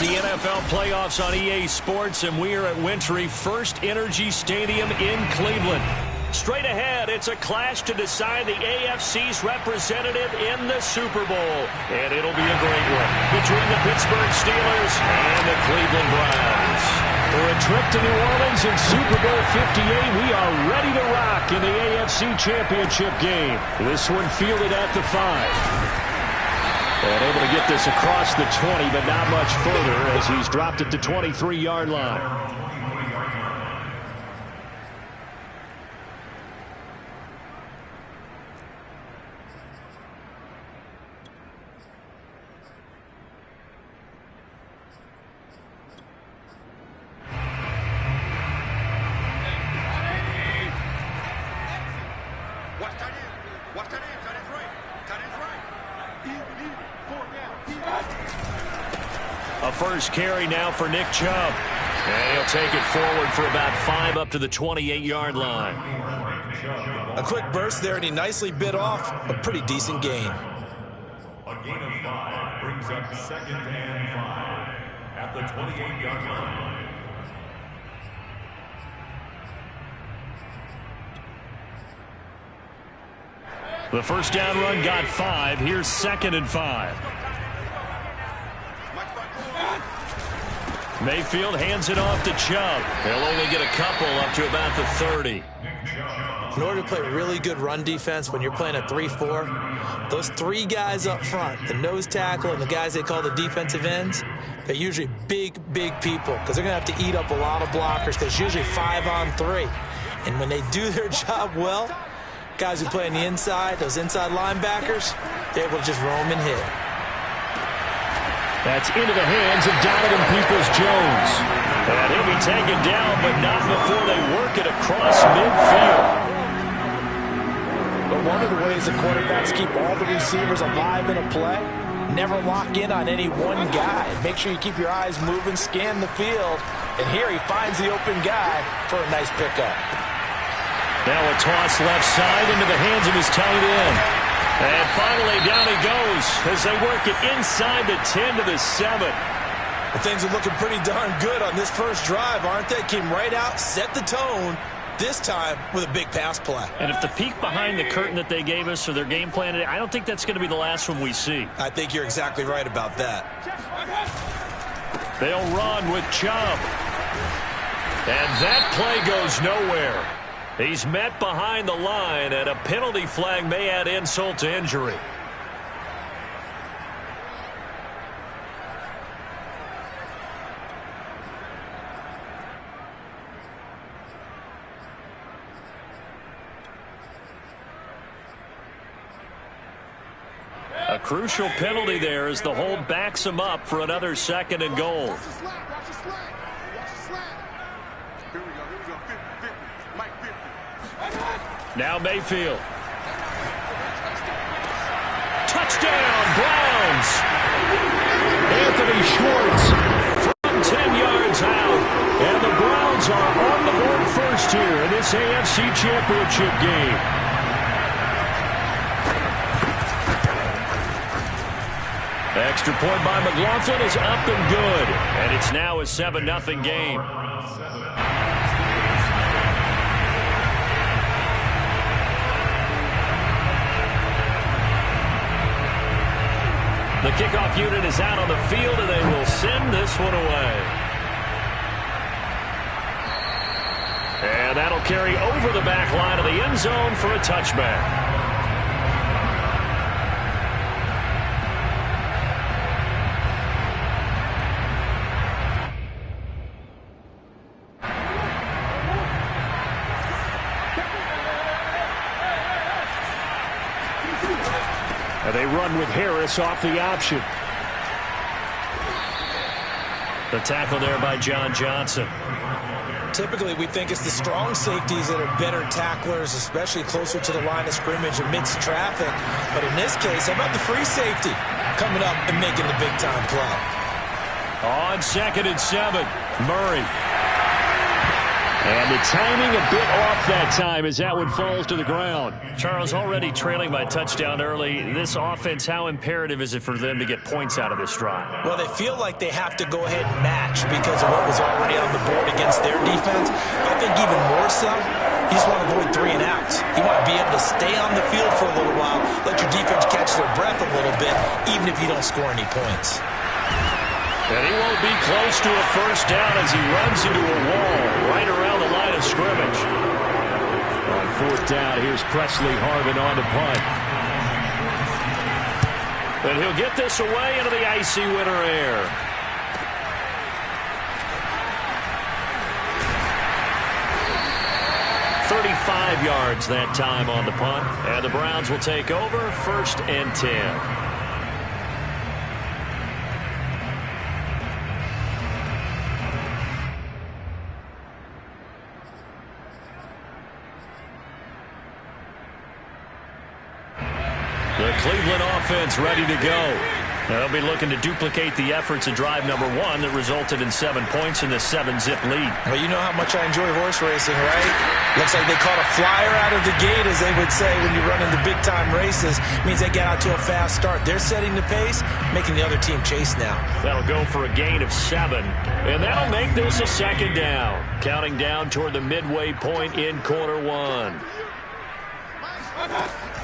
the NFL playoffs on EA Sports, and we are at Wintry First Energy Stadium in Cleveland. Straight ahead, it's a clash to decide the AFC's representative in the Super Bowl. And it'll be a great one between the Pittsburgh Steelers and the Cleveland Browns. For a trip to New Orleans in Super Bowl 58, we are ready to rock in the AFC Championship game. This one fielded at the 5. And able to get this across the 20, but not much further as he's dropped it to 23-yard line. A first carry now for Nick Chubb. And he'll take it forward for about 5 up to the 28-yard line. A quick burst there, and he nicely bit off a pretty decent gain. A gain of 5 brings up 2nd and 5 at the 28-yard line. The first down run got 5. Here's 2nd and 5. Mayfield hands it off to Chubb. He'll only get a couple up to about the 30. In order to play really good run defense when you're playing a 3-4, those 3 guys up front, the nose tackle and the guys they call the defensive ends, they're usually big people because they're going to have to eat up a lot of blockers because it's usually 5 on 3. And when they do their job well, guys who play on the inside, those inside linebackers, they're able to just roam and hit. That's into the hands of Donovan Peoples-Jones. And he'll be taken down, but not before they work it across midfield. But one of the ways the quarterbacks keep all the receivers alive in a play, never lock in on any one guy. Make sure you keep your eyes moving, scan the field, and here he finds the open guy for a nice pickup. Now a toss left side into the hands of his tight end. And finally, down he goes as they work it inside the 10 to the 7. Well, things are looking pretty darn good on this first drive, aren't they? Came right out, set the tone, this time with a big pass play. And if the peek behind the curtain that they gave us or their game plan today, I don't think that's going to be the last one we see. I think you're exactly right about that. They'll run with Chubb. And that play goes nowhere. He's met behind the line, and a penalty flag may add insult to injury. A crucial penalty there as the hold backs him up for another 2nd and goal. Now Mayfield. Touchdown, Browns! Anthony Schwartz from 10 yards out. And the Browns are on the board first here in this AFC Championship game. Extra point by McLaughlin is up and good. And it's now a 7-0 game. The kickoff unit is out on the field, and they will send this one away. And that'll carry over the back line of the end zone for a touchback. And they run with Harris off the option. The tackle there by John Johnson. Typically, we think it's the strong safeties that are better tacklers, especially closer to the line of scrimmage amidst traffic. But in this case, how about the free safety coming up and making the big-time play? On 2nd and 7, Murray. And the timing a bit off that time as that one falls to the ground. Charles, already trailing by a touchdown early. This offense, how imperative is it for them to get points out of this drive? Well, they feel like they have to go ahead and match because of what was already on the board against their defense. I think even more so, you just want to avoid 3 and outs. You want to be able to stay on the field for a little while, let your defense catch their breath a little bit, even if you don't score any points. And he won't be close to a first down as he runs into a wall right around the line of scrimmage. On 4th down, here's Presley Harvin on the punt. And he'll get this away into the icy winter air. "35 yards that time on the punt. And the Browns will take over 1st and 10. The Cleveland offense ready to go. They'll be looking to duplicate the efforts of drive number 1 that resulted in 7 points in the 7-zip lead. Well, you know how much I enjoy horse racing, right? Looks like they caught a flyer out of the gate, as they would say when you run into big-time races. It means they get out to a fast start. They're setting the pace, making the other team chase now. That'll go for a gain of 7, and that'll make this a 2nd down. Counting down toward the midway point in quarter 1.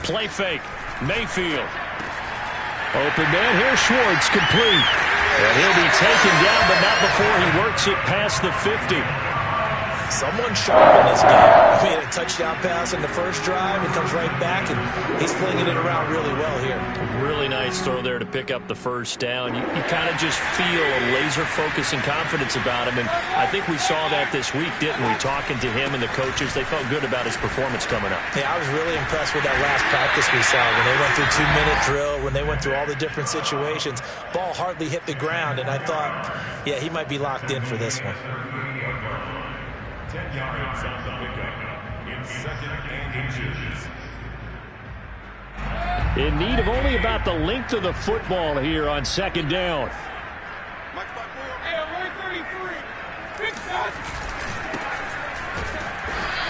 Play fake. Mayfield. Open man. Here's Schwartz, complete. And he'll be taken down, but not before he works it past the 50. Someone sharp in this game. He had a touchdown pass in the first drive and comes right back, and he's flinging it around really well here. Really nice throw there to pick up the first down. You kind of just feel a laser focus and confidence about him, and I think we saw that this week, didn't we? Talking to him and the coaches, they felt good about his performance coming up. Yeah, I was really impressed with that last practice we saw when they went through 2-minute drill, when they went through all the different situations. Ball hardly hit the ground, and I thought, yeah, he might be locked in for this one. 10 yards on the pickup in 2nd and inches. In need of only about the length of the football here on 2nd down.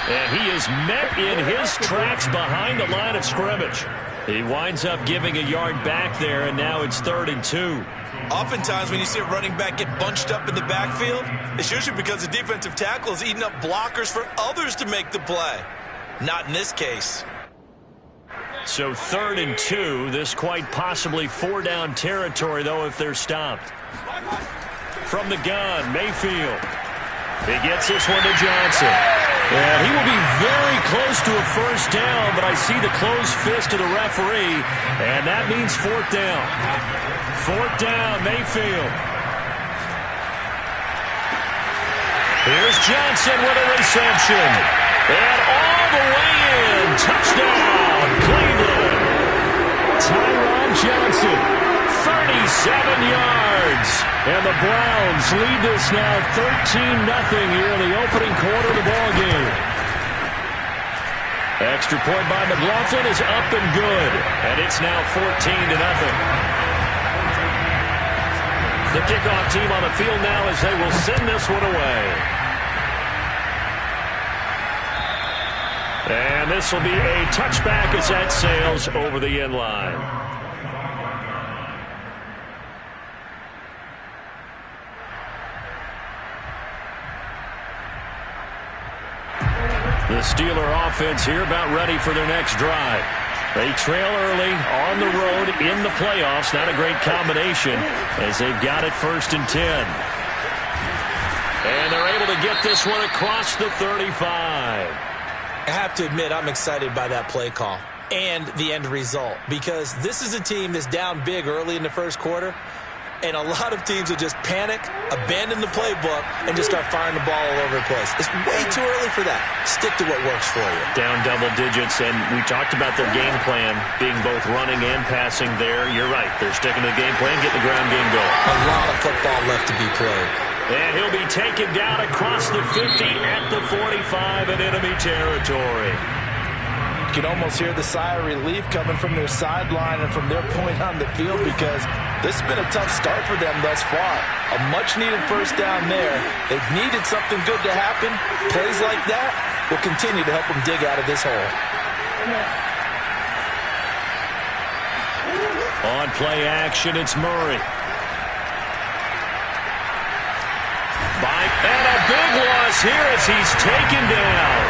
And he is met in his tracks behind the line of scrimmage. He winds up giving a yard back there, and now it's 3rd and 2. Oftentimes when you see a running back get bunched up in the backfield, it's usually because the defensive tackle is eating up blockers for others to make the play. Not in this case. So 3rd and 2. This quite possibly 4-down territory, though, if they're stopped. From the gun, Mayfield. He gets this one to Johnson. And he will be very close to a first down, but I see the closed fist of the referee, and that means 4th down. 4th down, Mayfield. Here's Johnson with a reception. And all the way in. Touchdown, Cleveland. Tyron Johnson, 37 yards. And the Browns lead this now 13-0 here in the opening quarter of the ballgame. Extra point by McLaughlin is up and good. And it's now 14-0. The kickoff team on the field now as they will send this one away. And this will be a touchback as that sails over the end line. The Steeler offense here about ready for their next drive. They trail early on the road in the playoffs. Not a great combination as they've got it 1st and 10. And they're able to get this one across the 35. I have to admit, I'm excited by that play call and the end result, because this is a team that's down big early in the first quarter, and a lot of teams will just panic, abandon the playbook, and just start firing the ball all over the place. It's way too early for that. Stick to what works for you. Down double digits, and we talked about their game plan being both running and passing there. You're right. They're sticking to the game plan, getting the ground game going. A lot of football left to be played. And he'll be taken down across the 50 at the 45 in enemy territory. You can almost hear the sigh of relief coming from their sideline and from their point on the field, because this has been a tough start for them thus far. A much-needed first down there. They've needed something good to happen. Plays like that will continue to help them dig out of this hole. On play action, it's Murray. And a big loss here as he's taken down.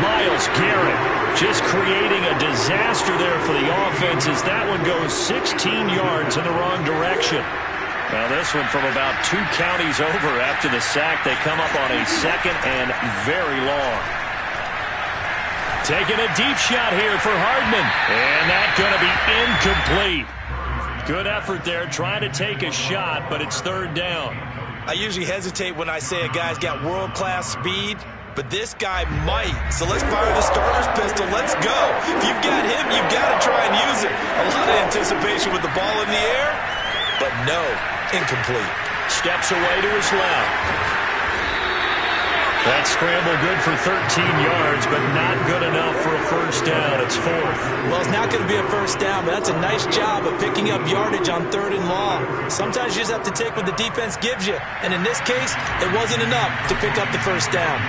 Myles Garrett just creating a disaster there for the offense as that one goes 16 yards in the wrong direction. Now this one from about 2 counties over after the sack. They come up on a second and very long. Taking a deep shot here for Hardman. And that's going to be incomplete. Good effort there trying to take a shot, but it's third down. I usually hesitate when I say a guy's got world-class speed, but this guy might. So let's fire the starter's pistol. Let's go. If you've got him, you've got to try and use it. A lot of anticipation with the ball in the air, but no, incomplete. Steps away to his left. That scramble good for 13 yards, but not good enough for a first down. It's fourth. Well, it's not going to be a first down, but that's a nice job of picking up yardage on 3rd and long. Sometimes you just have to take what the defense gives you, and in this case, it wasn't enough to pick up the first down.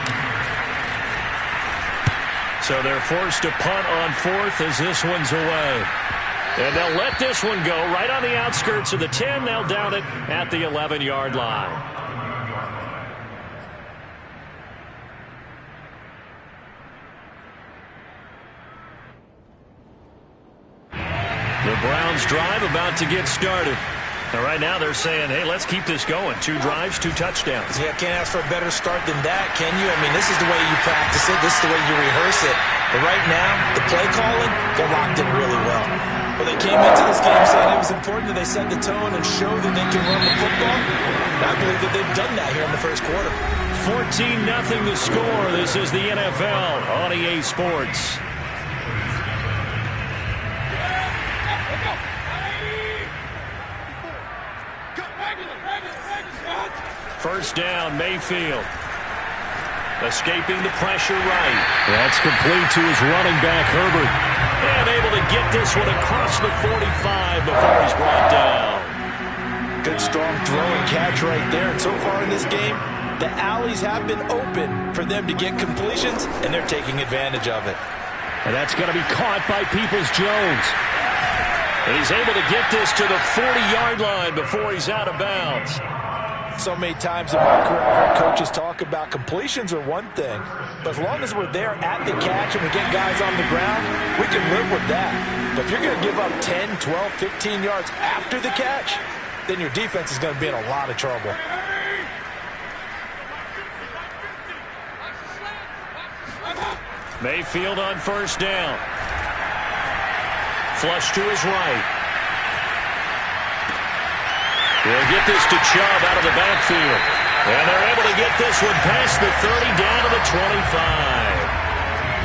So they're forced to punt on 4th as this one's away. And they'll let this one go right on the outskirts of the 10. They'll down it at the 11-yard line. The Browns drive about to get started. And right now they're saying, hey, let's keep this going. 2 drives, 2 touchdowns. Yeah, can't ask for a better start than that, can you? I mean, this is the way you practice it. This is the way you rehearse it. But right now, the play calling, they're locked in really well. Well, they came into this game saying it was important that they set the tone and show that they can run the football. And I believe that they've done that here in the first quarter. 14-0 the score. This is the NFL on EA Sports. First down, Mayfield. Escaping the pressure right. That's complete to his running back, Herbert. And able to get this one across the 45 before he's brought down. Good strong throw and catch right there. And so far in this game, the alleys have been open for them to get completions, and they're taking advantage of it. And that's going to be caught by Peoples-Jones. And he's able to get this to the 40-yard line before he's out of bounds. So many times in my career, I've heard coaches talk about completions are one thing, but as long as we're there at the catch and we get guys on the ground, we can live with that. But if you're going to give up 10, 12, 15 yards after the catch, then your defense is going to be in a lot of trouble. Mayfield on first down. Flush to his right. They'll get this to Chubb out of the backfield. And they're able to get this one past the 30 down to the 25.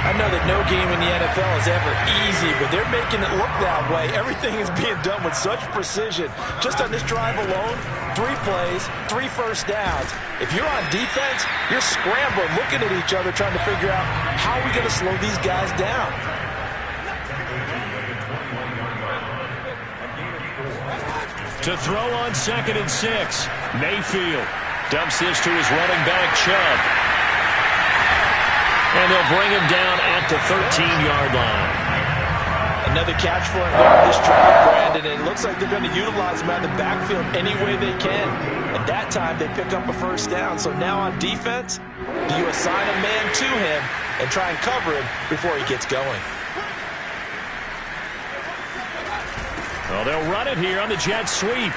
I know that no game in the NFL is ever easy, but they're making it look that way. Everything is being done with such precision. Just on this drive alone, 3 plays, 3 first downs. If you're on defense, you're scrambling, looking at each other, trying to figure out how are we going to slow these guys down. To throw on 2nd and 6. Mayfield dumps this to his running back, Chubb. And they'll bring him down at the 13-yard line. Another catch for him here this drive, Brandon. And it looks like they're going to utilize him out of the backfield any way they can. And that time they pick up a first down. So now on defense, do you assign a man to him and try and cover him before he gets going? Well, they'll run it here on the jet sweep.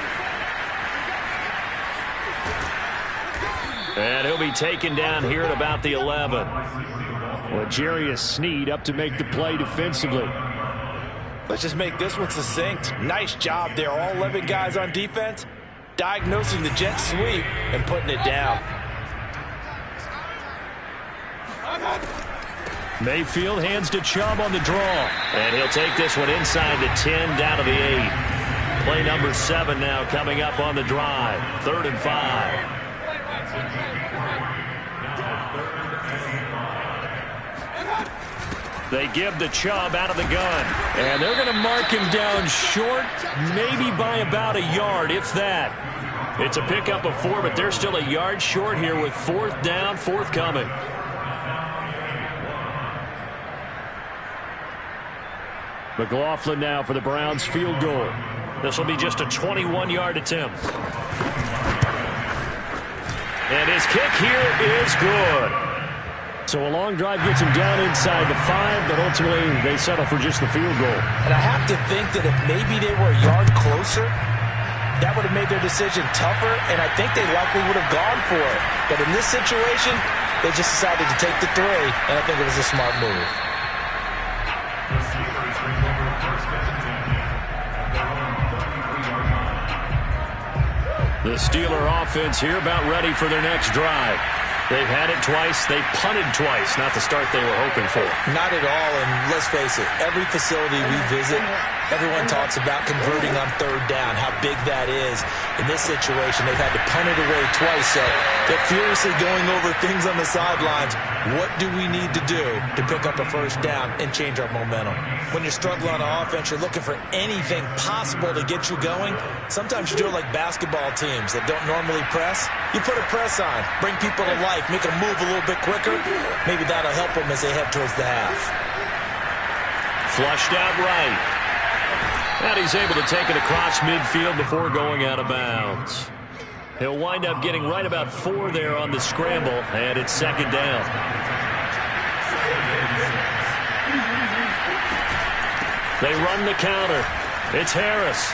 And he'll be taken down here at about the 11. Well, Jarius Sneed up to make the play defensively. Let's just make this one succinct. Nice job there. All 11 guys on defense diagnosing the jet sweep and putting it down. Mayfield hands to Chubb on the draw. And he'll take this one inside the 10 down to the 8. Play number 7 now coming up on the drive. 3rd and 5. They give the Chubb out of the gun. And they're going to mark him down short, maybe by about a yard, if that. It's a pickup of 4, but they're still a yard short here with 4th down, forthcoming. McLaughlin now for the Browns field goal. This will be just a 21-yard attempt. And his kick here is good. So a long drive gets him down inside the 5, but ultimately they settle for just the field goal. And I have to think that if maybe they were a yard closer, that would have made their decision tougher, and I think they likely would have gone for it. But in this situation, they just decided to take the 3, and I think it was a smart move. The Steelers bring over first and 10 at their own 33-yard line. The Steeler offense here about ready for their next drive. They've had it twice. They've punted twice. Not the start they were hoping for. Not at all, and let's face it, every facility we visit, everyone talks about converting on 3rd down, how big that is. In this situation, they've had to punt it away twice, so they're furiously going over things on the sidelines. What do we need to do to pick up a 1st down and change our momentum? When you're struggling on offense, you're looking for anything possible to get you going. Sometimes you do it like basketball teams that don't normally press. You put a press on, bring people to life, make them move a little bit quicker. Maybe that'll help them as they head towards the half. Flushed out right. And he's able to take it across midfield before going out of bounds. He'll wind up getting right about 4 there on the scramble, and it's 2nd down. They run the counter. It's Harris.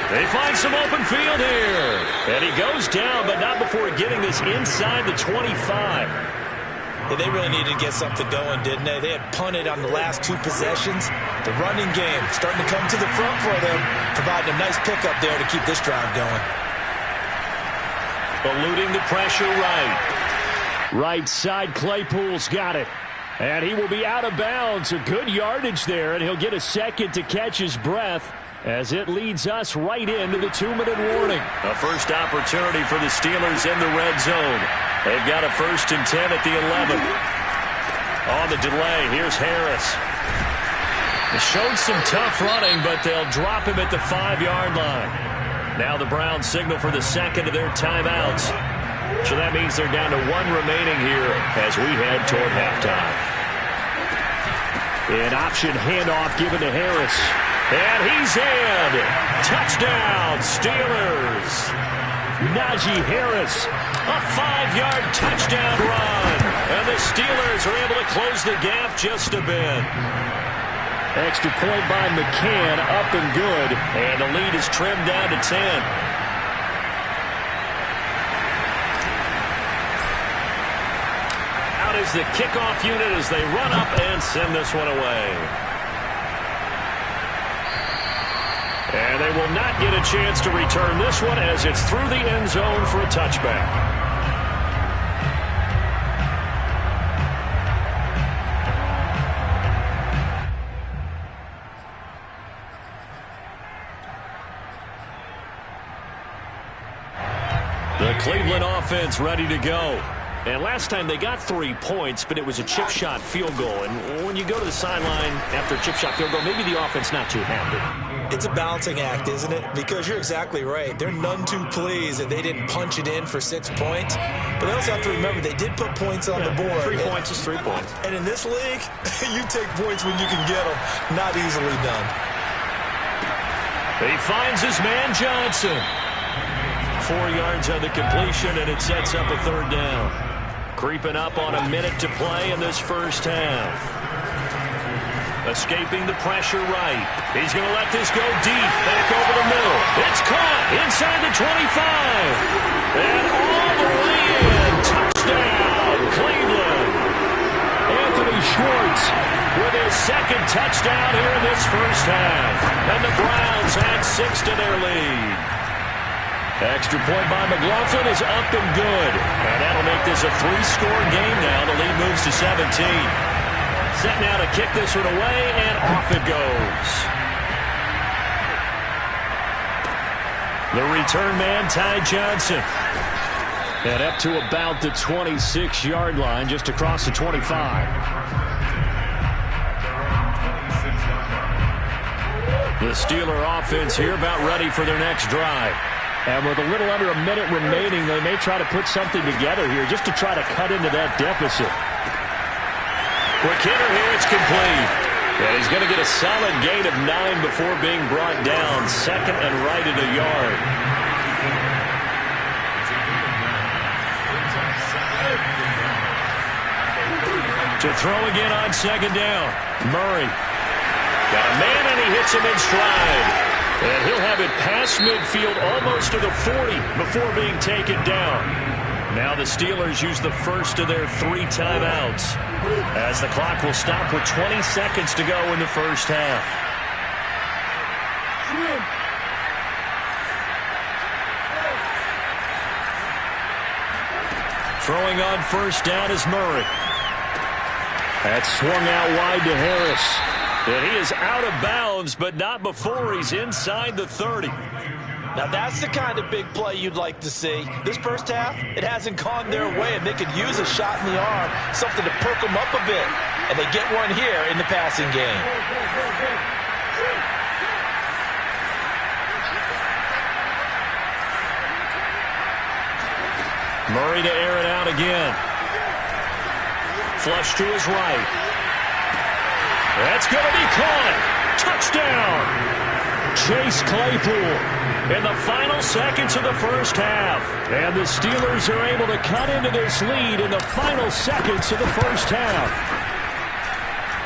They find some open field here. And he goes down, but not before getting this inside the 25. Yeah, they really needed to get something going, didn't they? They had punted on the last 2 possessions. The running game starting to come to the front for them, providing a nice pickup there to keep this drive going. Eluding the pressure right. Right side, Claypool's got it. And he will be out of bounds. A good yardage there, and he'll get a second to catch his breath as it leads us right into the 2-minute warning. A first opportunity for the Steelers in the red zone. They've got a 1st and 10 at the 11. On the delay, here's Harris. It showed some tough running, but they'll drop him at the 5-yard line. Now the Browns signal for the 2nd of their timeouts. So that means they're down to 1 remaining here as we head toward halftime. An option handoff given to Harris. And he's in. Touchdown, Steelers. Najee Harris, a 5-yard touchdown run. And the Steelers are able to close the gap just a bit. Extra point by McCann, up and good. And the lead is trimmed down to 10. Out is the kickoff unit as they run up and send this one away. And they will not get a chance to return this one as it's through the end zone for a touchback. The Cleveland offense ready to go. And last time they got 3 points, but it was a chip shot field goal. And when you go to the sideline after a chip shot field goal, maybe the offense not too happy. It's a balancing act, isn't it? Because you're exactly right. They're none too pleased that they didn't punch it in for 6 points. But they also have to remember they did put points on the board. 3 points is 3 points. And in this league, you take points when you can get them. Not easily done. He finds his man Johnson. 4 yards on the completion, and it sets up a 3rd down. Creeping up on a minute to play in this first half. Escaping the pressure right. He's going to let this go deep. Back over the middle. It's caught inside the 25. And all the way in. Touchdown, Cleveland. Anthony Schwartz with his 2nd touchdown here in this first half. And the Browns add 6 to their lead. Extra point by McLaughlin is up and good. And that'll make this a 3-score game now. The lead moves to 17. Set now to kick this one away, and off it goes. The return man, Ty Johnson. And up to about the 26-yard line, just across the 25. The Steeler offense here about ready for their next drive. And with a little under a minute remaining, they may try to put something together here just to try to cut into that deficit. Quick hitter here, it's complete. And he's going to get a solid gain of 9 before being brought down. Second and right at a yard. To throw again on second down. Murray. Got a man and he hits him in stride. And he'll have it past midfield almost to the 40 before being taken down. Now the Steelers use the first of their 3 timeouts as the clock will stop with 20 seconds to go in the first half. Throwing on first down is Murray. That's swung out wide to Harris. And he is out of bounds, but not before he's inside the 30. Now that's the kind of big play you'd like to see. This first half, it hasn't gone their way, and they could use a shot in the arm, something to perk them up a bit. And they get one here in the passing game. Murray to air it out again. Flush to his right. That's going to be caught. Touchdown. Chase Claypool in the final seconds of the first half. And the Steelers are able to cut into this lead in the final seconds of the first half.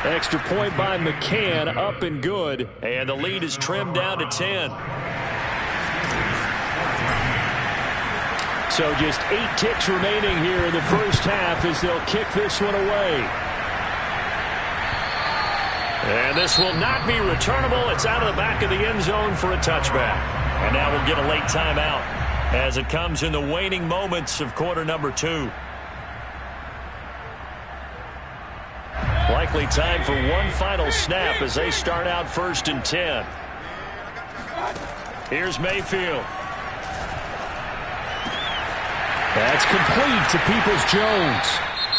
Extra point by McCann, up and good. And the lead is trimmed down to 10. So just 8 ticks remaining here in the first half as they'll kick this one away. And this will not be returnable. It's out of the back of the end zone for a touchback. And now we'll get a late timeout as it comes in the waning moments of quarter number 2. Likely time for one final snap as they start out 1st and 10. Here's Mayfield. That's complete to Peoples-Jones.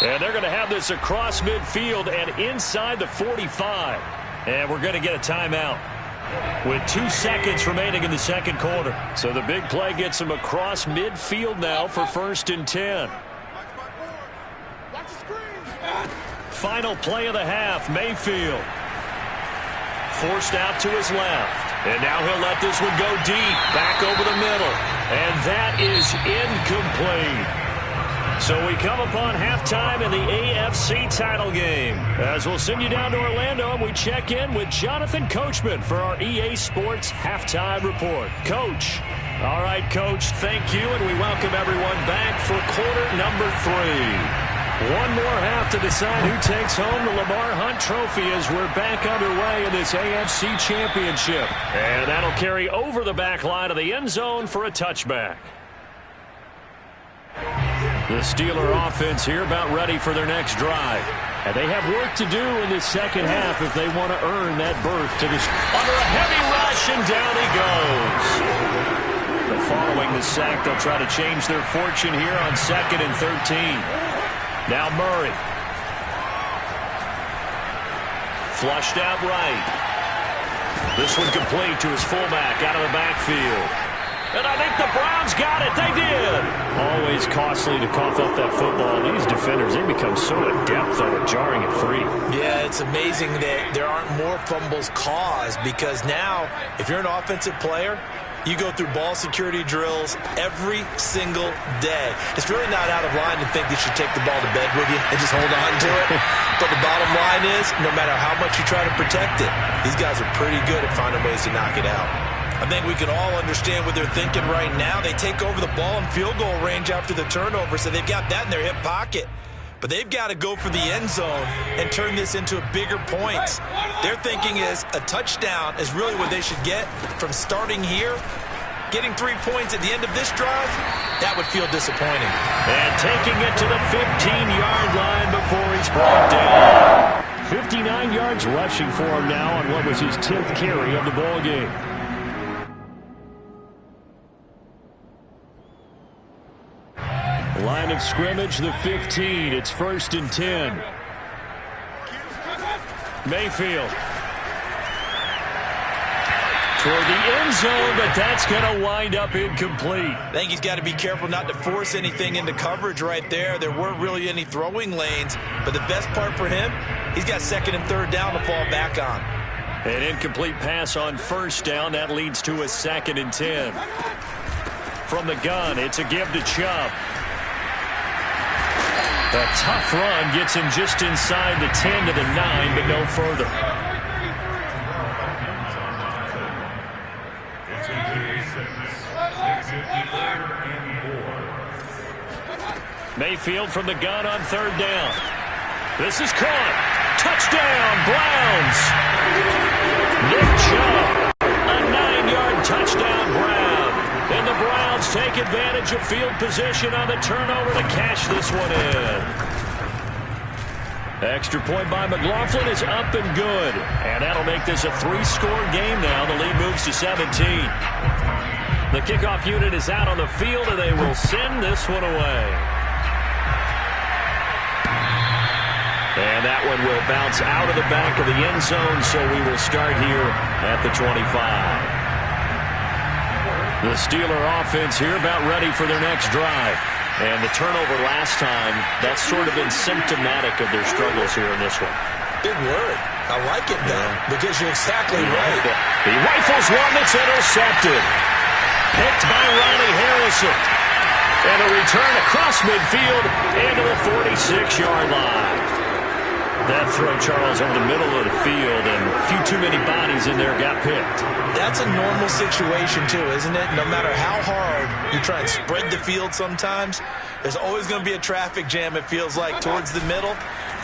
And they're going to have this across midfield and inside the 45. And we're going to get a timeout with 2 seconds remaining in the second quarter. So the big play gets them across midfield now for 1st and 10. Final play of the half, Mayfield. Forced out to his left. And now he'll let this one go deep, back over the middle. And that is incomplete. So we come upon halftime in the AFC title game. As we'll send you down to Orlando, and we check in with Jonathan Coachman for our EA Sports Halftime Report. Coach. All right, Coach, thank you, and we welcome everyone back for quarter number 3. One more half to decide who takes home the Lamar Hunt Trophy as we're back underway in this AFC Championship. And that'll carry over the back line of the end zone for a touchback. The Steeler offense here about ready for their next drive. And they have work to do in this second half if they want to earn that berth to the... Under a heavy rush, and down he goes. But following the sack, they'll try to change their fortune here on 2nd and 13. Now Murray. Flushed out right. This one complete to his fullback out of the backfield. And I think the Browns got it. They did. Always costly to cough up that football. These defenders, they become so adept at jarring it free. Yeah, it's amazing that there aren't more fumbles caused because now, if you're an offensive player, you go through ball security drills every single day. It's really not out of line to think you should take the ball to bed with you and just hold on to it. But the bottom line is, no matter how much you try to protect it, these guys are pretty good at finding ways to knock it out. I think we can all understand what they're thinking right now. They take over the ball in field goal range after the turnover, so they've got that in their hip pocket. But they've got to go for the end zone and turn this into bigger points. Their thinking is a touchdown is really what they should get from starting here. Getting 3 points at the end of this drive, that would feel disappointing. And taking it to the 15-yard line before he's brought down. 59 yards rushing for him now on what was his 10th carry of the ball game. Line of scrimmage, the 15. It's 1st and 10. Mayfield. toward the end zone, but that's going to wind up incomplete. I think he's got to be careful not to force anything into coverage right there. There weren't really any throwing lanes, but the best part for him, he's got second and third down to fall back on. An incomplete pass on first down. That leads to a 2nd and 10. From the gun, it's a give to Chubb. A tough run gets him just inside the 10 to the 9, but no further. Mayfield from the gun on third down. This is caught. Touchdown, Browns. Nick Chubb, a 9-yard touchdown grab. And the Browns take advantage of field position on the turnover to cash this one in. Extra point by McLaughlin is up and good. And that'll make this a 3-score game now. The lead moves to 17. The kickoff unit is out on the field, and they will send this one away. And that one will bounce out of the back of the end zone, so we will start here at the 25. The Steeler offense here about ready for their next drive. And the turnover last time, that's sort of been symptomatic of their struggles here in this one. Big word. I like it, though, because you're exactly right. He rifles one that's intercepted. Picked by Ronnie Harrison. And a return across midfield into the 46-yard line. That throw, Charles, over the middle of the field, and a few too many bodies in there got picked. That's a normal situation, too, isn't it? No matter how hard you try and spread the field sometimes, there's always going to be a traffic jam, it feels like, towards the middle.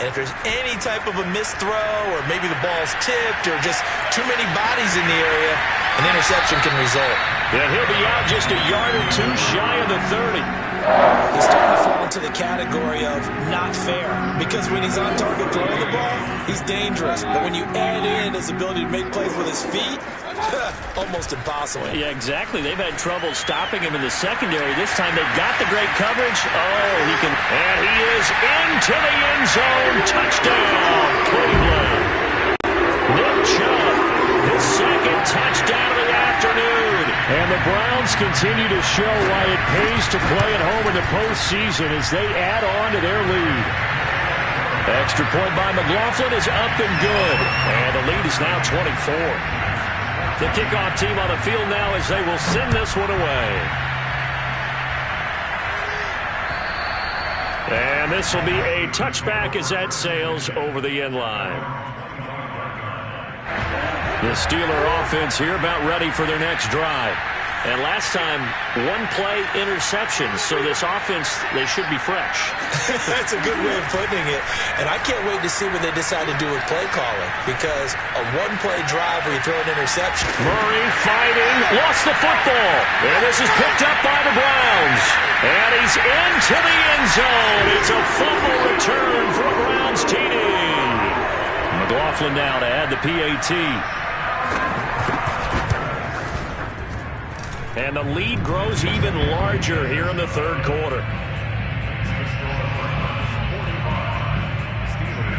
And if there's any type of a missed throw, or maybe the ball's tipped, or just too many bodies in the area, an interception can result. And he'll be out just a yard or two shy of the 30. He's starting to fall into the category of not fair, because when he's on target throwing the ball, he's dangerous. But when you add in his ability to make plays with his feet, almost impossible. Yeah, exactly. They've had trouble stopping him in the secondary. This time they've got the great coverage. Oh, he can. And he is into the end zone. Touchdown, Cleveland. Nick Chubb, his second touchdown of the afternoon. And the Browns continue to show why it pays to play at home in the postseason as they add on to their lead. Extra point by McLaughlin is up and good. And the lead is now 24. The kickoff team on the field now as they will send this one away. And this will be a touchback as that sails over the end line. The Steeler offense here about ready for their next drive. And last time, one play interception. So this offense, they should be fresh. That's a good way of putting it. And I can't wait to see what they decide to do with play calling. Because a one-play drive where you throw an interception. Murray fighting, lost the football. And this is picked up by the Browns. And he's into the end zone. It's a fumble return for a Browns TD. McLaughlin now to add the PAT. And the lead grows even larger here in the third quarter.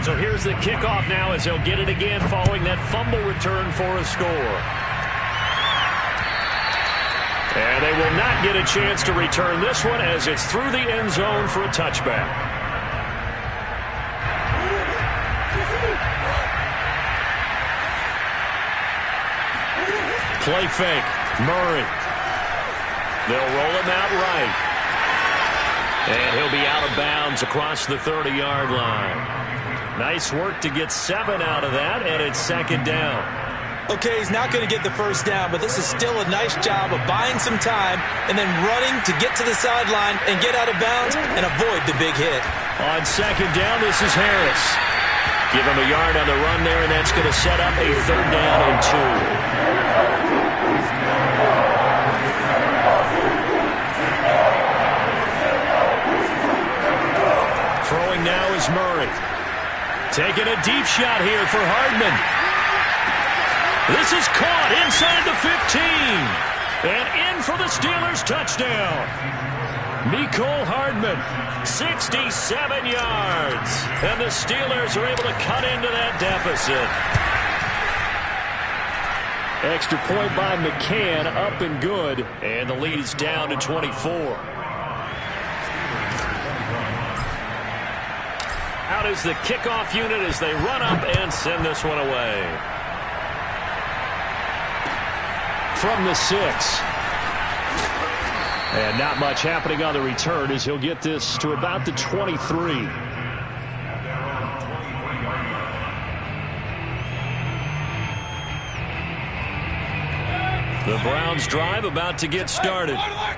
So here's the kickoff now as they'll get it again following that fumble return for a score. And they will not get a chance to return this one as it's through the end zone for a touchback. Play fake. Murray. They'll roll him out right. And he'll be out of bounds across the 30-yard line. Nice work to get 7 out of that, and it's second down. Okay, he's not going to get the first down, but this is still a nice job of buying some time and then running to get to the sideline and get out of bounds and avoid the big hit. On second down, this is Harris. Give him a yard on the run there, and that's going to set up a third down and 2. Throwing now is Murray. Taking a deep shot here for Hardman. This is caught inside the 15. And in for the Steelers' touchdown. Mecole Hardman, 67 yards. And the Steelers are able to cut into that deficit. Extra point by McCann, up and good, and the lead is down to 24. Out is the kickoff unit as they run up and send this one away. From the 6. And not much happening on the return as he'll get this to about the 23. The Browns drive about to get started.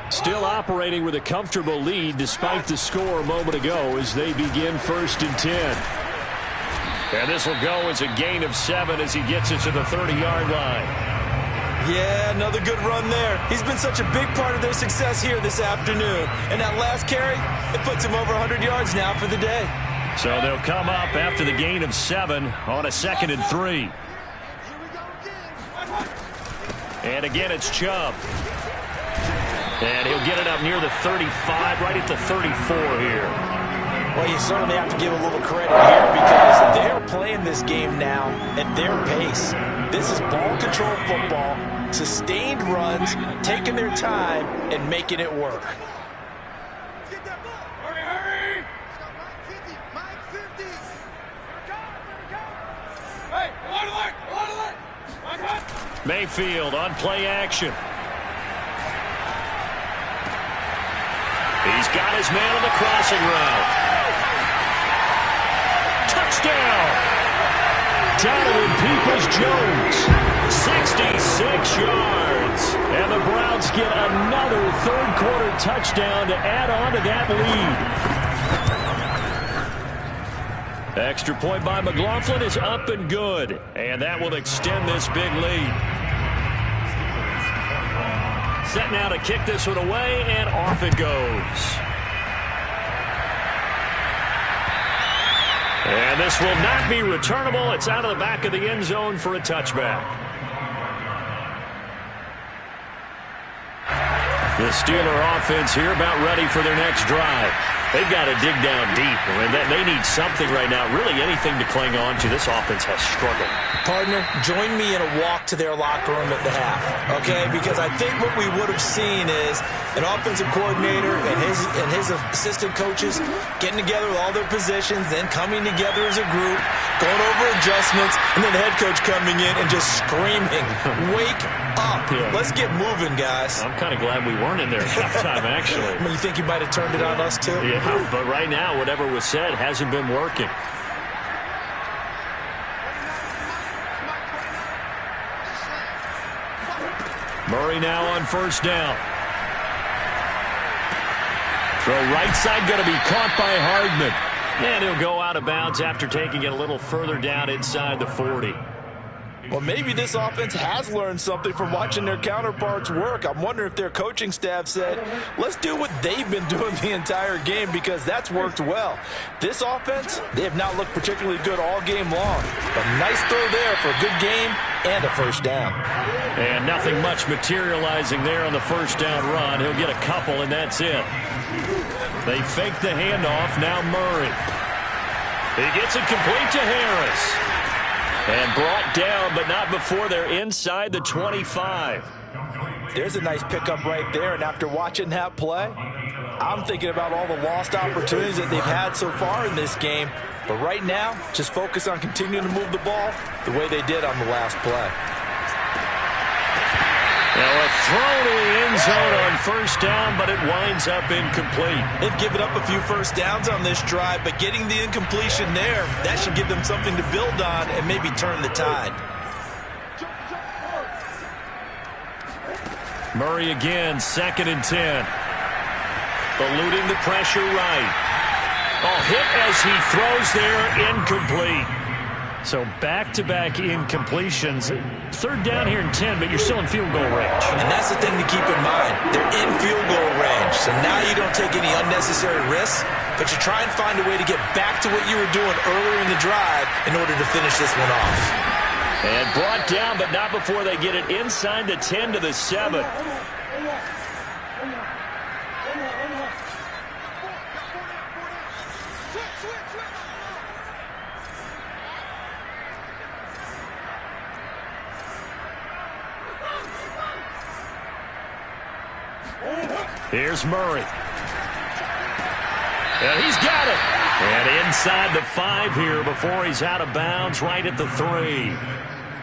Still operating with a comfortable lead despite the score a moment ago as they begin 1st and 10. And this will go as a gain of 7 as he gets it to the 30-yard line. Yeah, another good run there. He's been such a big part of their success here this afternoon. And that last carry, it puts him over 100 yards now for the day. So they'll come up after the gain of 7 on a 2nd and 3. And again, it's Chubb. And he'll get it up near the 35, right at the 34 here. Well, you certainly have to give a little credit here because they're playing this game now at their pace. This is ball control football, sustained runs, taking their time, and making it work. Mayfield on play action. He's got his man on the crossing route. Touchdown! Donovan Peoples-Jones, 66 yards. And the Browns get another third-quarter touchdown to add on to that lead. Extra point by McLaughlin is up and good. And that will extend this big lead. Set now to kick this one away, and off it goes. And this will not be returnable. It's out of the back of the end zone for a touchback. The Steeler offense here about ready for their next drive. They've got to dig down deep, and they need something right now, really anything to cling on to. This offense has struggled. Partner, join me in a walk to their locker room at the half, okay? Because I think what we would have seen is an offensive coordinator and his assistant coaches getting together with all their positions, then coming together as a group, going over adjustments, and then the head coach coming in and just screaming, "Wake up. Yeah. Let's get moving, guys." I'm kind of glad we weren't in there at halftime, actually. I mean, you think you might have turned it on us, too? Yeah, but right now, whatever was said hasn't been working. Murray now on 1st down. Throw right side going to be caught by Hardman. And he'll go out of bounds after taking it a little further down inside the 40. Well, maybe this offense has learned something from watching their counterparts work. I'm wondering if their coaching staff said, let's do what they've been doing the entire game because that's worked well. This offense, they have not looked particularly good all game long. But nice throw there for a good game and a 1st down. And nothing much materializing there on the 1st down run. He'll get a couple, and that's it. They fake the handoff. Now Murray. He gets it complete to Harris. And brought down, but not before they're inside the 25. There's a nice pickup right there, and after watching that play, I'm thinking about all the lost opportunities that they've had so far in this game. But right now, just focus on continuing to move the ball the way they did on the last play. Now a throw to the end zone on 1st down, but it winds up incomplete. They've given up a few 1st downs on this drive, but getting the incompletion there, that should give them something to build on and maybe turn the tide. Murray again, 2nd and 10. Eluding the pressure right. Oh, hit as he throws there, incomplete. So back-to-back incompletions. 3rd down here in 10, but you're still in field goal range. And that's the thing to keep in mind. They're in field goal range. So now you don't take any unnecessary risks, but you try and find a way to get back to what you were doing earlier in the drive in order to finish this one off. And brought down, but not before they get it inside the 10 to the 7. Here's Murray. And he's got it. And inside the 5 here before he's out of bounds right at the 3.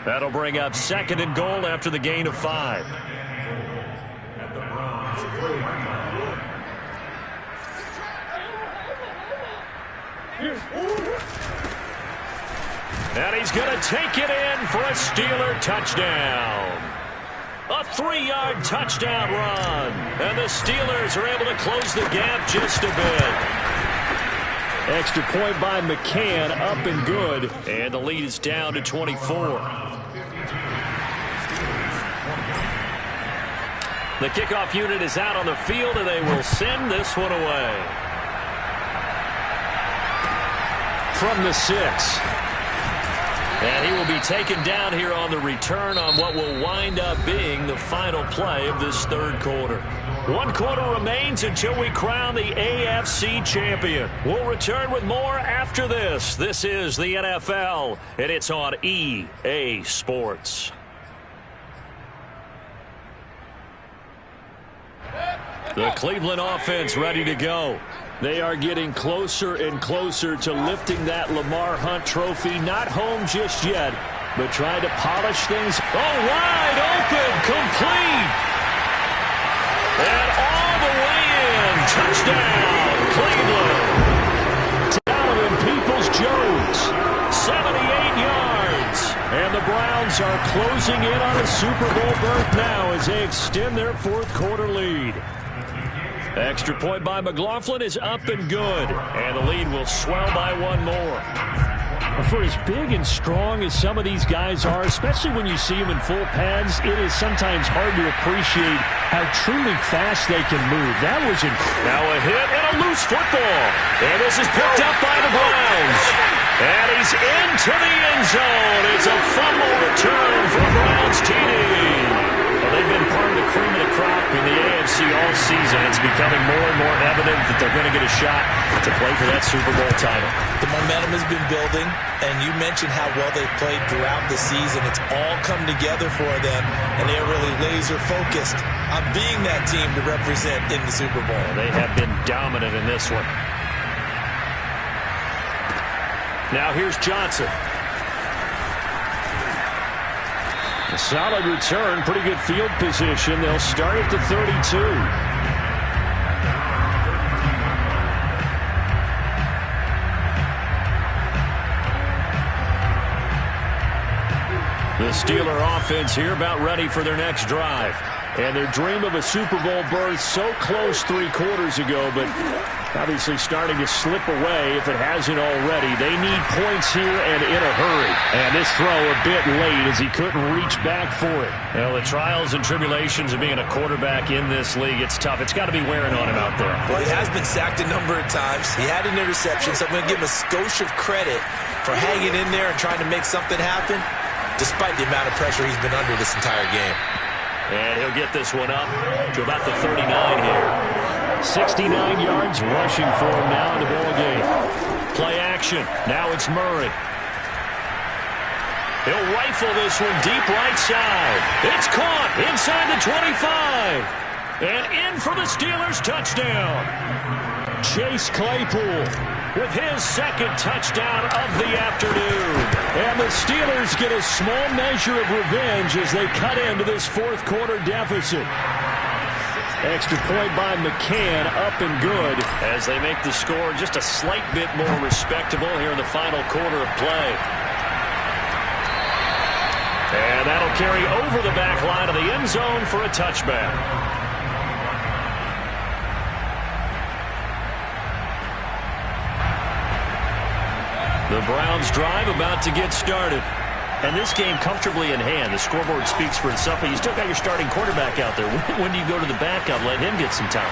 That'll bring up 2nd and goal after the gain of 5. At the Browns 3. And he's going to take it in for a Steeler touchdown. A 3-yard touchdown run. And the Steelers are able to close the gap just a bit. Extra point by McCann, up and good. And the lead is down to 24. The kickoff unit is out on the field, and they will send this one away. From the 6. And he will be taken down here on the return on what will wind up being the final play of this 3rd quarter. 1 quarter remains until we crown the AFC champion. We'll return with more after this. This is the NFL, and it's on EA Sports. The Cleveland offense ready to go. They are getting closer and closer to lifting that Lamar Hunt trophy. Not home just yet, but trying to polish things. Oh, wide open, complete. And all the way in. Touchdown, Cleveland. Donovan Peoples-Jones, 78 yards. And the Browns are closing in on a Super Bowl berth now as they extend their 4th quarter lead. Extra point by McLaughlin is up and good. And the lead will swell by 1 more. For as big and strong as some of these guys are, especially when you see them in full pads, it is sometimes hard to appreciate how truly fast they can move. That was incredible. Now a hit and a loose football. And this is picked up by the Browns. And he's into the end zone. It's a fumble return for Browns TD. They've been part of the cream of the crop in the AFC all season. It's becoming more and more evident that they're going to get a shot to play for that Super Bowl title. The momentum has been building, and you mentioned how well they've played throughout the season. It's all come together for them, and they're really laser-focused on being that team to represent in the Super Bowl. They have been dominant in this one. Now here's Johnson. A solid return, pretty good field position. They'll start at the 32. The Steeler offense here about ready for their next drive. And their dream of a Super Bowl berth so close 3 quarters ago, but obviously starting to slip away if it hasn't already. They need points here and in a hurry. And this throw a bit late as he couldn't reach back for it. Well, the trials and tribulations of being a quarterback in this league, it's tough. It's got to be wearing on him out there. Well, he has been sacked a number of times. He had an interception, so I'm going to give him a skosh of credit for hanging in there and trying to make something happen, despite the amount of pressure he's been under this entire game. And he'll get this one up to about the 39 here. 69 yards rushing for him now in the ball game. Play action. Now it's Murray. He'll rifle this one deep right side. It's caught inside the 25. And in for the Steelers touchdown. Chase Claypool with his 2nd touchdown of the afternoon. And the Steelers get a small measure of revenge as they cut into this 4th quarter deficit. Extra point by McCann, up and good, as they make the score just a slight bit more respectable here in the final quarter of play. And that'll carry over the back line of the end zone for a touchback. The Browns drive about to get started. And this game comfortably in hand. The scoreboard speaks for itself, but you still got your starting quarterback out there. When do you go to the backup, let him get some time?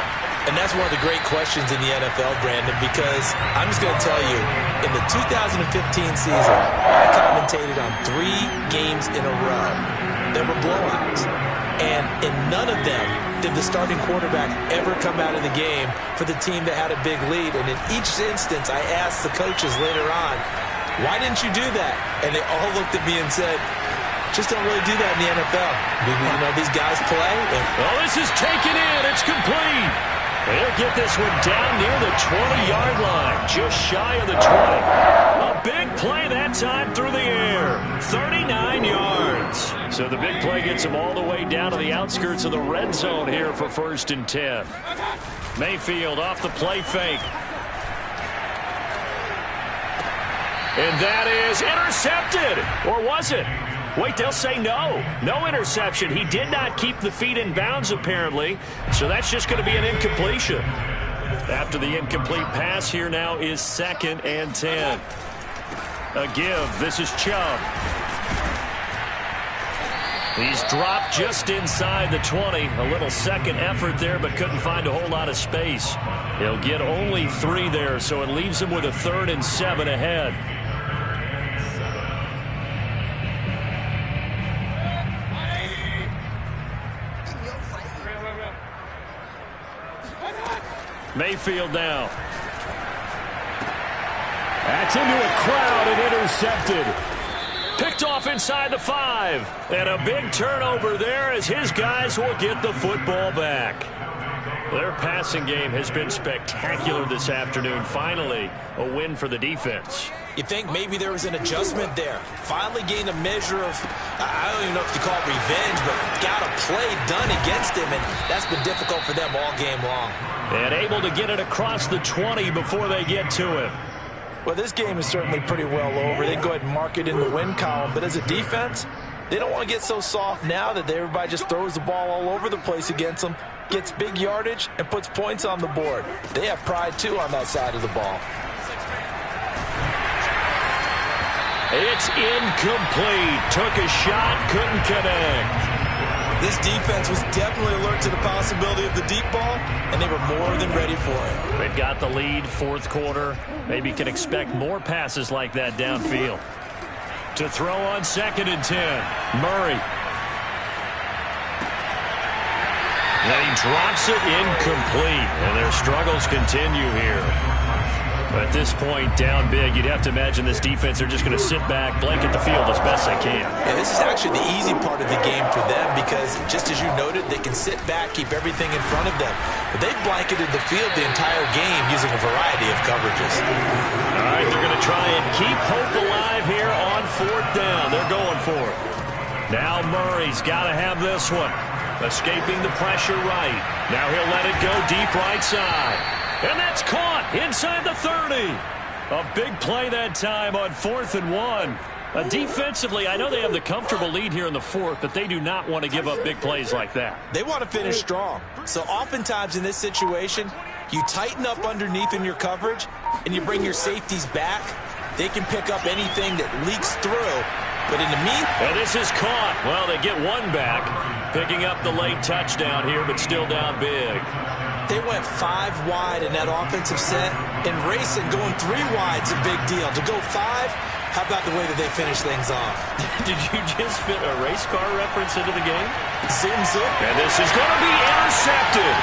And that's one of the great questions in the NFL, Brandon, because I'm just going to tell you, in the 2015 season, I commentated on 3 games in a row. There were blowouts. And in none of them did the starting quarterback ever come out of the game for the team that had a big lead. And in each instance, I asked the coaches later on, why didn't you do that? And they all looked at me and said, Just don't really do that in the NFL. You know, these guys play. Oh, this is taken in. It's complete. They'll get this one down near the 20-yard line, just shy of the 20. A big play that time through the air, 39 yards. So the big play gets them all the way down to the outskirts of the red zone here for 1st and 10. Mayfield off the play fake. And that is intercepted. Or was it? Wait, they'll say no. No interception. He did not keep the feet in bounds, apparently. So that's just going to be an incompletion. After the incomplete pass, here now is 2nd and 10. A give. This is Chubb. He's dropped just inside the 20. A little second effort there, but couldn't find a whole lot of space. He'll get only 3 there, so it leaves him with a 3rd and 7 ahead. Mayfield now. That's into a crowd and intercepted. Picked off inside the 5. And a big turnover there as his guys will get the football back. Their passing game has been spectacular this afternoon. Finally, a win for the defense. You think maybe there was an adjustment there. Finally gained a measure of, I don't even know if you call it revenge, but got a play done against him, and that's been difficult for them all game long. And able to get it across the 20 before they get to him. Well, this game is certainly pretty well over. They go ahead and mark it in the win column, but as a defense, they don't want to get so soft now that everybody just throws the ball all over the place against them, gets big yardage, and puts points on the board. They have pride, too, on that side of the ball. It's incomplete. Took a shot, couldn't connect. This defense was definitely alert to the possibility of the deep ball, and they were more than ready for it. They've got the lead, 4th quarter. Maybe can expect more passes like that downfield. To throw on 2nd and 10, Murray. And he drops it incomplete, and their struggles continue here. At this point, down big, you'd have to imagine this defense, they're just going to sit back, blanket the field as best they can. Yeah, this is actually the easy part of the game for them because, just as you noted, they can sit back, keep everything in front of them. But they've blanketed the field the entire game using a variety of coverages. All right, they're going to try and keep hope alive here on 4th down. They're going for it. Now Murray's got to have this one. Escaping the pressure right. Now he'll let it go deep right side. And that's caught inside the 30. A big play that time on 4th and 1. Defensively, I know they have the comfortable lead here in the 4th, but they do not want to give up big plays like that. They want to finish strong. So oftentimes in this situation, you tighten up underneath in your coverage, and you bring your safeties back. They can pick up anything that leaks through. But in the meat... And this is caught. Well, they get one back, picking up the late touchdown here, but still down big. They went 5 wide in that offensive set, and racing going 3 wide's a big deal. To go 5, how about the way that they finish things off? Did you just fit a race car reference into the game? Zoom, zoom. And this is going to be intercepted.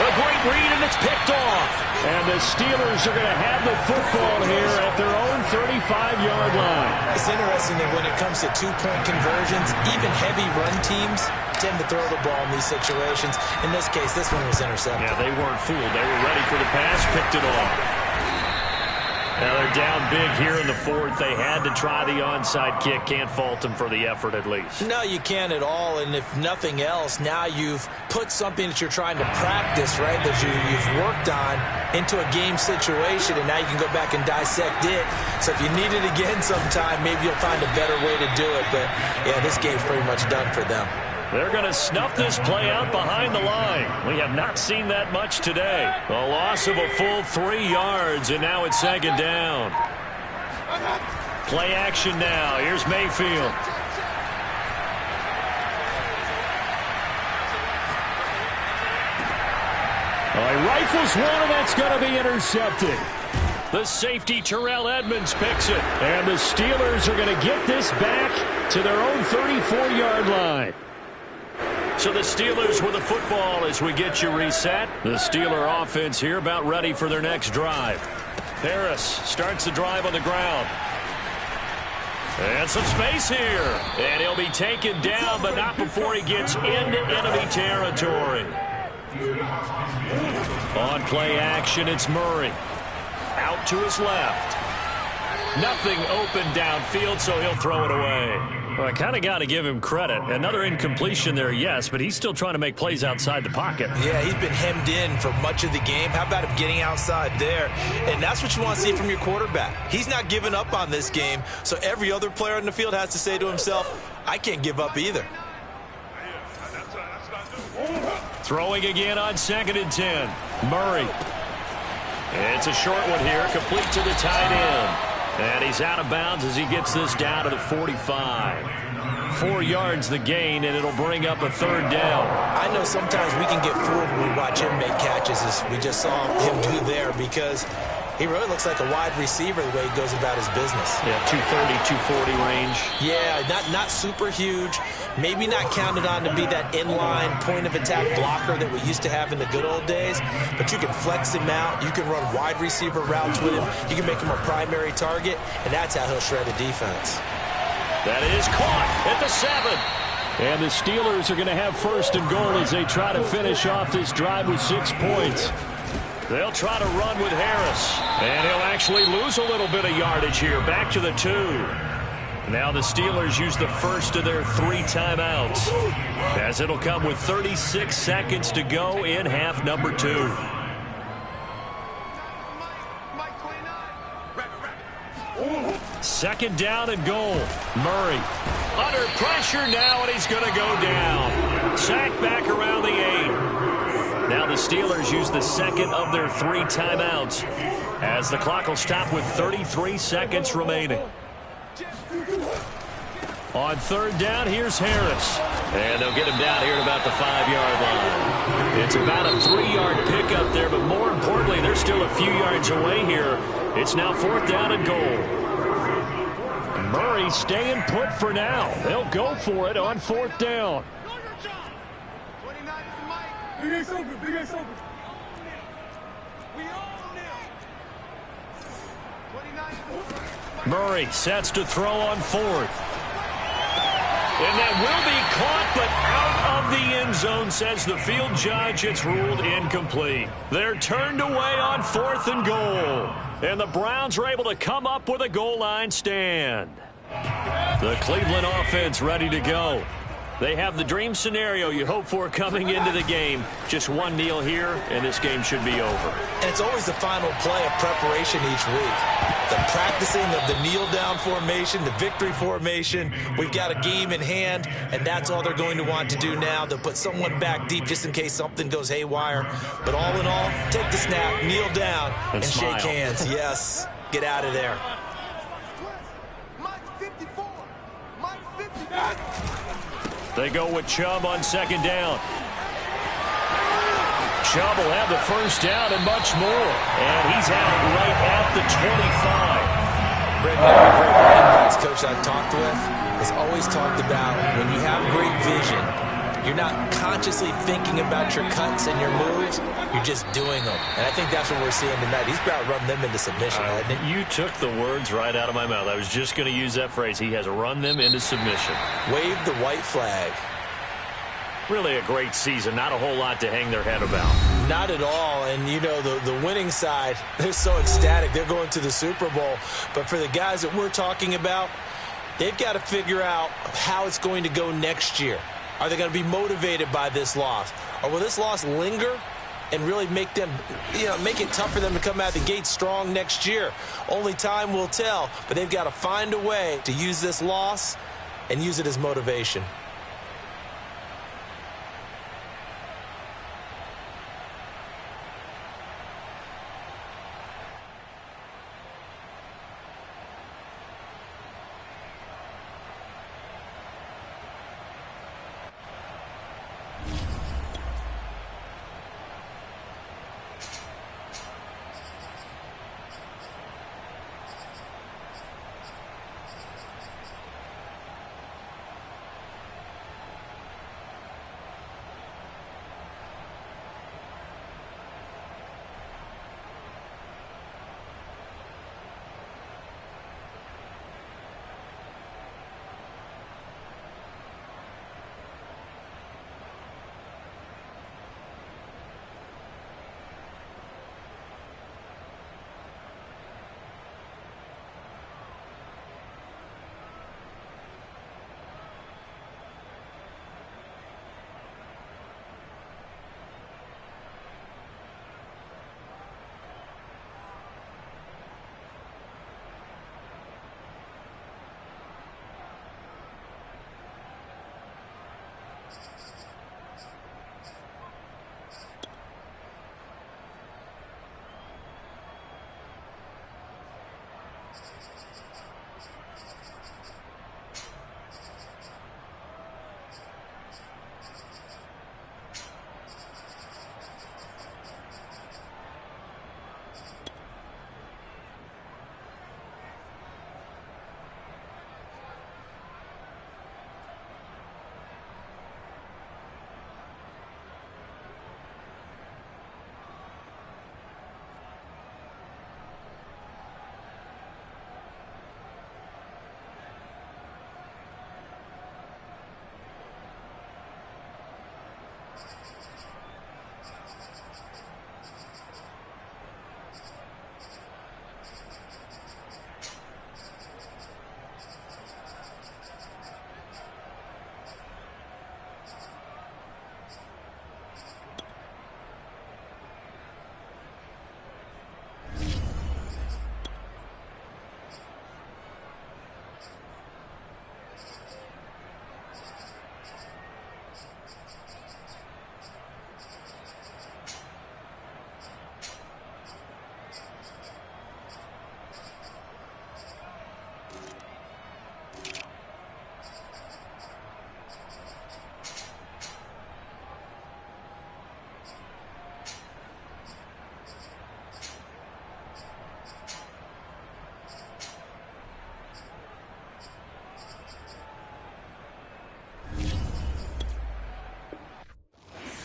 A great read, and it's picked off. And the Steelers are going to have the football here at their own 35-yard line. It's interesting that when it comes to 2-point conversions, even heavy run teams tend to throw the ball in these situations. In this case, this one was intercepted. Yeah, they weren't fooled. They were ready for the pass, picked it off. Now they're down big here in the 4th. They had to try the onside kick. Can't fault them for the effort at least. No, you can't at all. And if nothing else, now you've put something that you're trying to practice, right, that you've worked on into a game situation, and now you can go back and dissect it. So if you need it again sometime, maybe you'll find a better way to do it. But, yeah, this game's pretty much done for them. They're going to snuff this play out behind the line. We have not seen that much today. A loss of a full 3 yards, and now it's 2nd down. Play action now. Here's Mayfield. He rifles one, and that's going to be intercepted. The safety, Terrell Edmonds, picks it. And the Steelers are going to get this back to their own 34-yard line. So the Steelers with the football as we get you reset. The Steeler offense here about ready for their next drive. Harris starts the drive on the ground. And some space here. And he'll be taken down, but not before he gets into enemy territory. On play action, it's Murray. Out to his left. Nothing open downfield, so he'll throw it away. Well, I kind of got to give him credit. Another incompletion there, yes, but he's still trying to make plays outside the pocket. Yeah, he's been hemmed in for much of the game. How about him getting outside there? And that's what you want to see from your quarterback. He's not giving up on this game, so every other player on the field has to say to himself, I can't give up either. Throwing again on 2nd and 10. Murray. It's a short one here, complete to the tight end. And he's out of bounds as he gets this down to the 45. 4 yards the gain, and it'll bring up a 3rd down. I know sometimes we can get fooled when we watch him make catches, as we just saw him do there, because he really looks like a wide receiver the way he goes about his business. Yeah, 230, 240 range. Yeah, not super huge. Maybe not counted on to be that inline point-of-attack blocker that we used to have in the good old days, but you can flex him out. You can run wide receiver routes with him. You can make him a primary target, and that's how he'll shred a defense. That is caught at the 7. And the Steelers are going to have 1st and goal as they try to finish off this drive with 6 points. They'll try to run with Harris. And he'll actually lose a little bit of yardage here. Back to the 2. Now the Steelers use the first of their 3 timeouts, as it'll come with 36 seconds to go in half number 2. Second down and goal. Murray under pressure now, and he's going to go down. Sacked back around the 8. Now the Steelers use the 2nd of their 3 timeouts, as the clock will stop with 33 seconds remaining. On 3rd down, here's Harris. And they'll get him down here at about the 5-yard line. It's about a 3-yard pickup there, but more importantly, they're still a few yards away here. It's now 4th down and goal. Murray staying put for now. They'll go for it on 4th down. Murray sets to throw on 4th. And that will be caught, but out of the end zone, says the field judge. It's ruled incomplete. They're turned away on 4th and goal. And the Browns are able to come up with a goal line stand. The Cleveland offense ready to go. They have the dream scenario you hope for coming into the game. Just one kneel here, and this game should be over. And it's always the final play of preparation each week. The practicing of the kneel-down formation, the victory formation. We've got a game in hand, and that's all they're going to want to do now. They'll put someone back deep just in case something goes haywire. But all in all, take the snap, kneel down, and shake hands. Yes, get out of there. They go with Chubb on 2nd down. Chubb will have the 1st down and much more. And he's out right at the 25. Brent, every great running backs coach I've talked with has always talked about when you have great vision, you're not consciously thinking about your cuts and your moves. You're just doing them. And I think that's what we're seeing tonight. He's about to run them into submission, hasn't he? You took the words right out of my mouth. I was just going to use that phrase. He has run them into submission. Wave the white flag. Really a great season. Not a whole lot to hang their head about. Not at all. And, you know, the winning side, they're so ecstatic. They're going to the Super Bowl. But for the guys that we're talking about, they've got to figure out how it's going to go next year. Are they going to be motivated by this loss? Or will this loss linger and really make them, make it tough for them to come out of the gate strong next year? Only time will tell, but they've got to find a way to use this loss and use it as motivation.